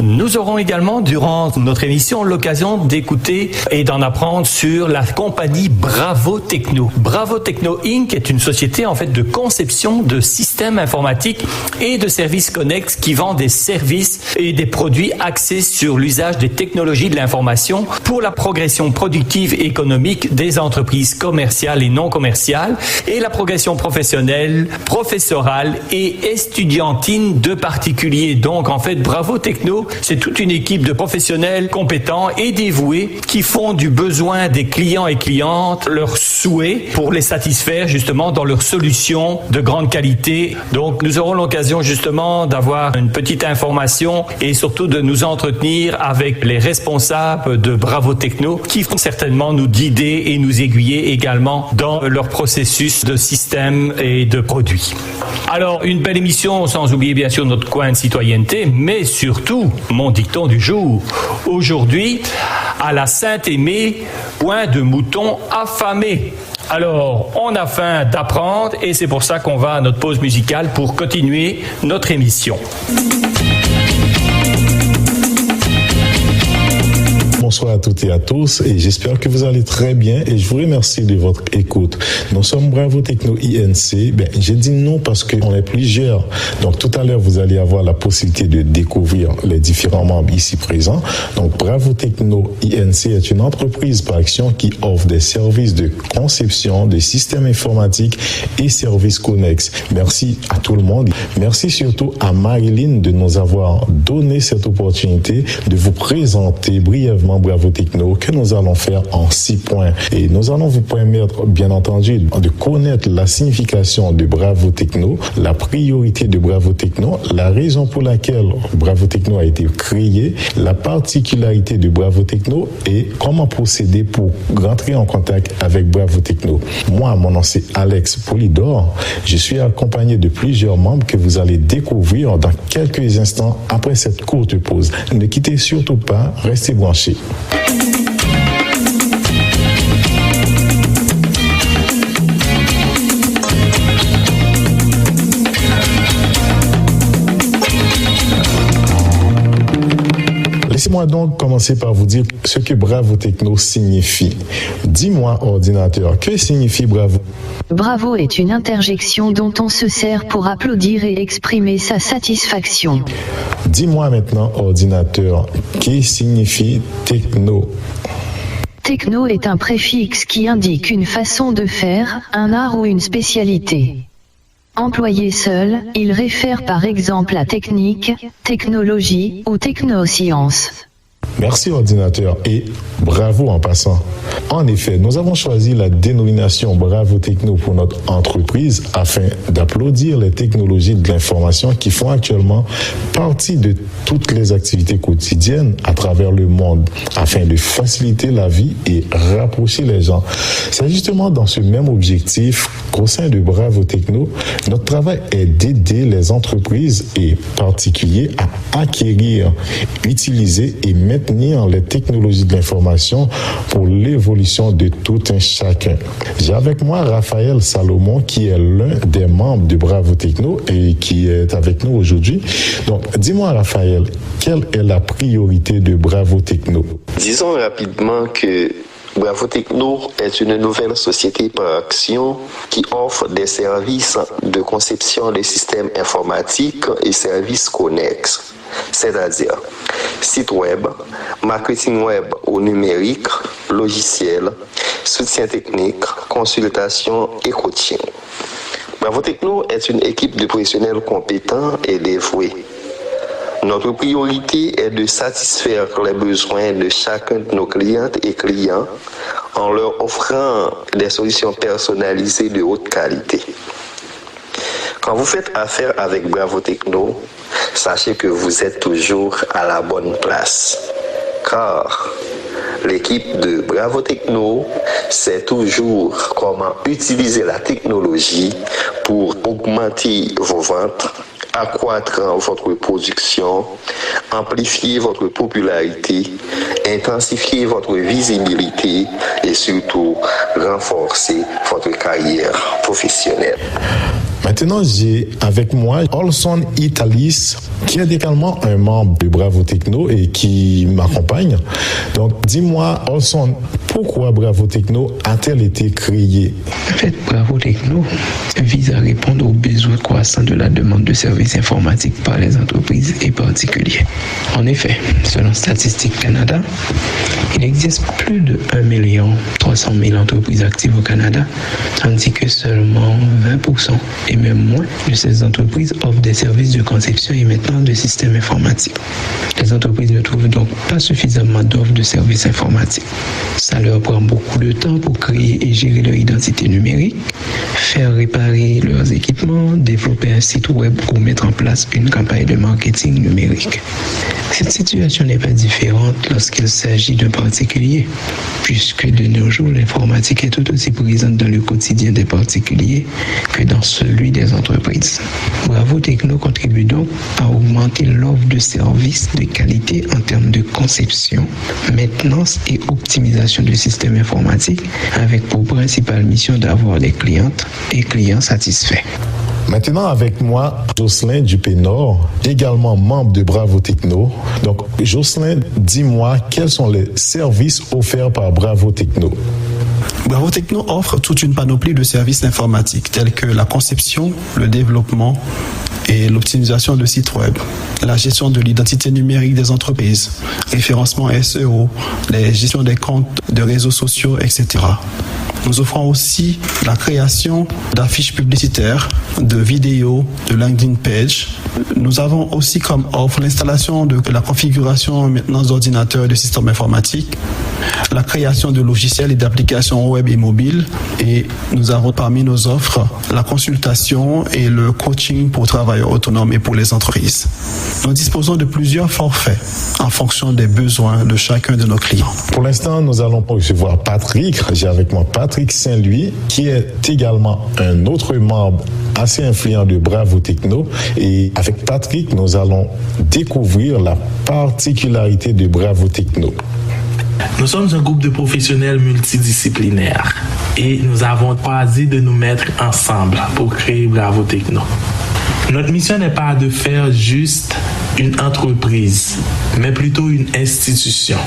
Nous aurons également, durant notre émission, l'occasion d'écouter et d'en apprendre sur la compagnie Bravo Techno. Bravo Techno Inc. est une société en fait de conception de systèmes informatiques et de services connexes qui vend des services et des produits axés sur l'usage des technologies de l'information pour la progression productive et économique des entreprises commerciales et non commerciales et la progression professionnelle, professorale et estudiantine de particuliers. Donc en fait, Bravo Techno, c'est toute une équipe de professionnels compétents et dévoués qui font du besoin des clients et clientes leurs souhaits pour les satisfaire justement dans leurs solutions de grande qualité. Donc nous aurons l'occasion justement d'avoir une petite information et surtout de nous entretenir avec les responsables de Bravo Techno qui vont certainement nous guider et nous aiguiller également dans leur processus de système et de produits. Alors, une belle émission sans oublier bien sûr notre coin de citoyenneté, mais surtout mon dicton du jour. Aujourd'hui, à la Saint-Aimé, point de mouton affamé. Alors, on a faim d'apprendre et c'est pour ça qu'on va à notre pause musicale pour continuer notre émission. Bonsoir à toutes et à tous et j'espère que vous allez très bien et je vous remercie de votre écoute. Nous sommes Bravo Techno INC. J'ai dit non parce qu'on est plusieurs. Donc tout à l'heure, vous allez avoir la possibilité de découvrir les différents membres ici présents. Donc Bravo Techno INC est une entreprise par action qui offre des services de conception de systèmes informatiques et services connexes. Merci à tout le monde. Merci surtout à Marilyn de nous avoir donné cette opportunité de vous présenter brièvement Bravo Techno que nous allons faire en 6 points. Et nous allons vous permettre, bien entendu, de connaître la signification de Bravo Techno, la priorité de Bravo Techno, la raison pour laquelle Bravo Techno a été créé, la particularité de Bravo Techno et comment procéder pour rentrer en contact avec Bravo Techno. Moi, mon nom c'est Alex Polydor. Je suis accompagné de plusieurs membres que vous allez découvrir dans quelques instants après cette courte pause. Ne quittez surtout pas, restez branchés. Laissez-moi donc commencer par vous dire ce que Bravo Techno signifie. Dis-moi, ordinateur, que signifie Bravo? Bravo est une interjection dont on se sert pour applaudir et exprimer sa satisfaction. Dis-moi maintenant, ordinateur, que signifie techno? Techno est un préfixe qui indique une façon de faire, un art ou une spécialité. Employé seul, il réfère par exemple à technique, technologie ou technoscience. Merci ordinateur et bravo en passant. En effet, nous avons choisi la dénomination Bravo Techno pour notre entreprise afin d'applaudir les technologies de l'information qui font actuellement partie de toutes les activités quotidiennes à travers le monde afin de faciliter la vie et rapprocher les gens. C'est justement dans ce même objectif qu'au sein de Bravo Techno, notre travail est d'aider les entreprises et particuliers à acquérir, utiliser et maintenir les technologies de l'information pour l'évolution de tout un chacun. J'ai avec moi Raphaël Salomon qui est l'un des membres de Bravo Techno et qui est avec nous aujourd'hui. Donc, dis-moi Raphaël, quelle est la priorité de Bravo Techno? Disons rapidement que Bravo Techno est une nouvelle société par action qui offre des services de conception des systèmes informatiques et services connexes, c'est-à-dire site web, marketing web au numérique, logiciel, soutien technique, consultation et coaching. Bravo Techno est une équipe de professionnels compétents et dévoués. Notre priorité est de satisfaire les besoins de chacun de nos clientes et clients en leur offrant des solutions personnalisées de haute qualité. Quand vous faites affaire avec Bravo Techno, sachez que vous êtes toujours à la bonne place. Car l'équipe de Bravo Techno sait toujours comment utiliser la technologie pour augmenter vos ventes, accroître votre production, amplifier votre popularité intensifier votre visibilité et surtout renforcer votre carrière professionnelle. Maintenant, j'ai avec moi Olson Italis, qui est également un membre de Bravo Techno et qui m'accompagne. Donc, dis-moi, Olson, pourquoi Bravo Techno a-t-elle été créée? En fait, Bravo Techno vise à répondre aux besoins croissants de la demande de services informatiques par les entreprises et particuliers. En effet, selon Statistique Canada, il existe plus de 1 300 000 entreprises actives au Canada, tandis que seulement 20% et même moins de ces entreprises offrent des services de conception et maintenance de systèmes informatiques. Les entreprises ne trouvent donc pas suffisamment d'offres de services informatiques. Ça leur prend beaucoup de temps pour créer et gérer leur identité numérique, faire réparer leurs équipements, développer un site web ou mettre en place une campagne de marketing numérique. Cette situation n'est pas différente lorsqu'il s'agit d'un particulier, puisque de nos jours, l'informatique est tout aussi présente dans le quotidien des particuliers que dans celui des entreprises. Bravo Techno contribue donc à augmenter l'offre de services de qualité en termes de conception, maintenance et optimisation de systèmes informatiques, avec pour principale mission d'avoir des clientes et clients satisfaits. Maintenant, avec moi, Jocelyn Dupénor, également membre de Bravo Techno. Donc, Jocelyn, dis-moi, quels sont les services offerts par Bravo Techno? Bravo Techno offre toute une panoplie de services informatiques tels que la conception, le développement et l'optimisation de sites web, la gestion de l'identité numérique des entreprises, référencement SEO, la gestion des comptes de réseaux sociaux, etc. Nous offrons aussi la création d'affiches publicitaires, de vidéos, de landing page. Nous avons aussi comme offre l'installation de la configuration et maintenance d'ordinateurs et de systèmes informatiques, la création de logiciels et d'applications web et mobiles. Et nous avons parmi nos offres la consultation et le coaching pour travailleurs autonomes et pour les entreprises. Nous disposons de plusieurs forfaits en fonction des besoins de chacun de nos clients. Pour l'instant, nous allons recevoir Patrick. J'ai avec moi Patrick Saint-Louis, qui est également un autre membre assez influent de Bravo Techno. Et avec Patrick, nous allons découvrir la particularité de Bravo Techno. Nous sommes un groupe de professionnels multidisciplinaires et nous avons choisi de nous mettre ensemble pour créer Bravo Techno. Notre mission n'est pas de faire juste une entreprise, mais plutôt une institution.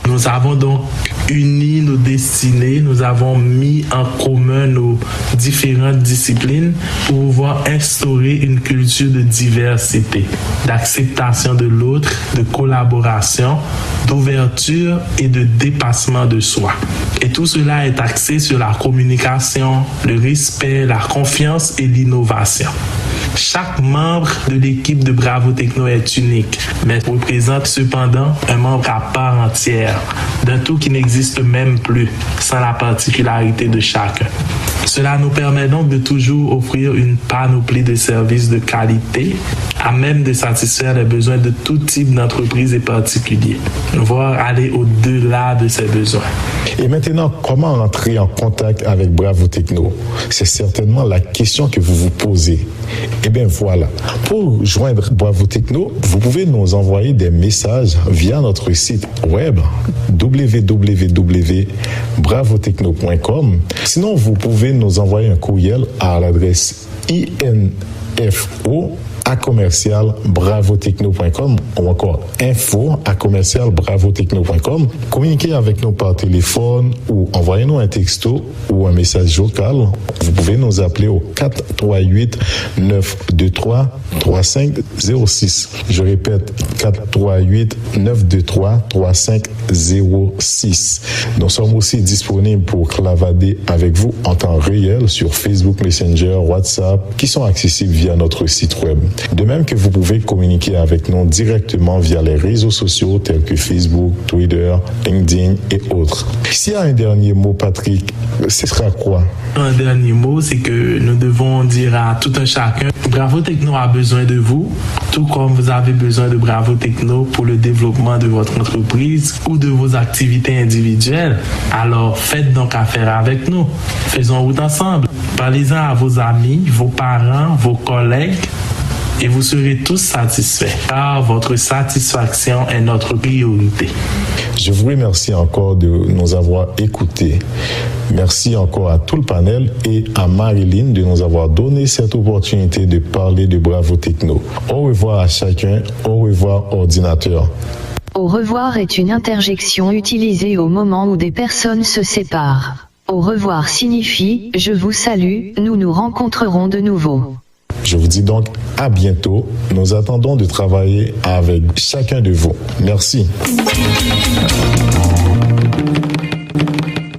Nous avons donc uni nos destinées, nous avons mis en commun nos différentes disciplines pour pouvoir instaurer une culture de diversité, d'acceptation de l'autre, de collaboration, d'ouverture et de dépassement de soi. Et tout cela est axé sur la communication, le respect, la confiance et l'innovation. Chaque membre de l'équipe de Bravo Techno est unique, mais représente cependant un membre à part entière, d'un tout qui n'existe même plus, sans la particularité de chacun. Cela nous permet donc de toujours offrir une panoplie de services de qualité, à même de satisfaire les besoins de tout type d'entreprise et particulier, voire aller au-delà de ces besoins. Et maintenant, comment entrer en contact avec Bravo Techno? C'est certainement la question que vous vous posez. Eh bien voilà, pour joindre Bravo Techno, vous pouvez nous envoyer des messages via notre site web www.bravotechno.com. Sinon, vous pouvez nous envoyer un courriel à l'adresse info@bravotechno.com ou encore info@bravotechno.com. Communiquez avec nous par téléphone ou envoyez-nous un texto ou un message vocal. Vous pouvez nous appeler au 438 923 3506. Je répète, 438 923 3506. Nous sommes aussi disponibles pour clavader avec vous en temps réel sur Facebook Messenger, WhatsApp, qui sont accessibles via notre site web. De même que vous pouvez communiquer avec nous directement via les réseaux sociaux tels que Facebook, Twitter, LinkedIn et autres. S'il y a un dernier mot, Patrick, ce sera quoi? Un dernier mot, c'est que nous devons dire à tout un chacun, Bravo Techno a besoin de vous, tout comme vous avez besoin de Bravo Techno pour le développement de votre entreprise ou de vos activités individuelles. Alors faites donc affaire avec nous. Faisons route ensemble. Parlez-en à vos amis, vos parents, vos collègues. et vous serez tous satisfaits, car votre satisfaction est notre priorité. Je vous remercie encore de nous avoir écoutés. Merci encore à tout le panel et à Marilyn de nous avoir donné cette opportunité de parler de Bravo Techno. Au revoir à chacun. Au revoir, ordinateur. Au revoir est une interjection utilisée au moment où des personnes se séparent. Au revoir signifie « je vous salue, nous nous rencontrerons de nouveau ». Je vous dis donc à bientôt. Nous attendons de travailler avec chacun de vous. Merci.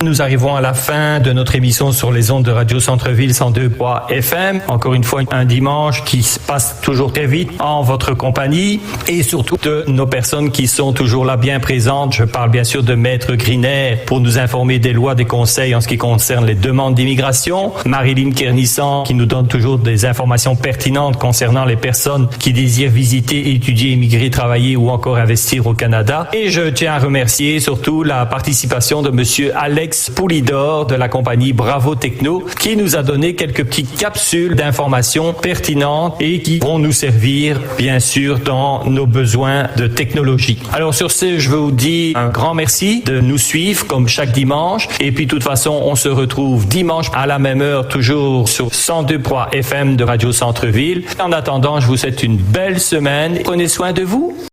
Nous arrivons à la fin de notre émission sur les ondes de Radio Centre-Ville 102.3 FM. Encore une fois, un dimanche qui se passe toujours très vite en votre compagnie et surtout de nos personnes qui sont toujours là bien présentes. Je parle bien sûr de Maître Griner pour nous informer des lois, des conseils en ce qui concerne les demandes d'immigration. Marilyn Kernissan qui nous donne toujours des informations pertinentes concernant les personnes qui désirent visiter, étudier, immigrer, travailler ou encore investir au Canada. Et je tiens à remercier surtout la participation de Monsieur Alex Poulidor de la compagnie Bravo Techno qui nous a donné quelques petites capsules d'informations pertinentes et qui vont nous servir bien sûr dans nos besoins de technologie. Alors sur ce, je vous dis un grand merci de nous suivre comme chaque dimanche et puis de toute façon on se retrouve dimanche à la même heure toujours sur 102.3 FM de Radio Centre-Ville. En attendant, je vous souhaite une belle semaine. Prenez soin de vous.